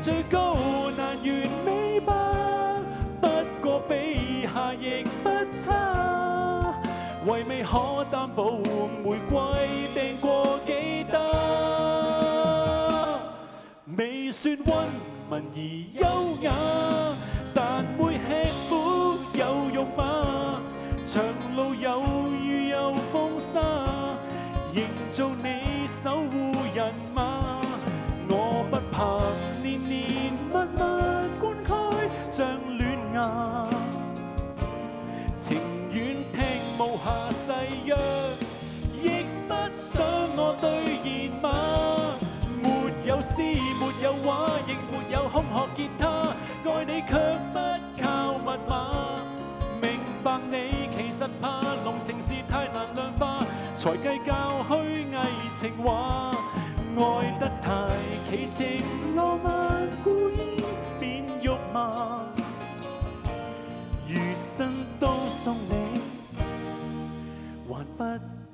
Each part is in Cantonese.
最高難完美吧，不過比下亦不差，為美可擔保玫瑰訂過幾打，未算溫文而優雅，但會吃苦有肉麻，長路有雨有風沙，營造你守護人馬，我不怕年年密密灌溉像戀芽，情願聽無瑕誓約，亦不想我兌現嗎？沒有詩沒有畫，亦沒有空學吉他，愛你卻不靠密碼，明白你其實怕濃情事太難量化，才計較虛偽情話，愛得太奇情浪漫，故意變肉麻，餘生都送你，還不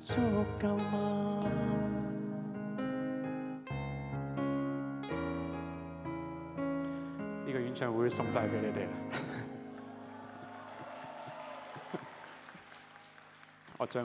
足夠嗎？呢個演唱會送晒俾你哋。我將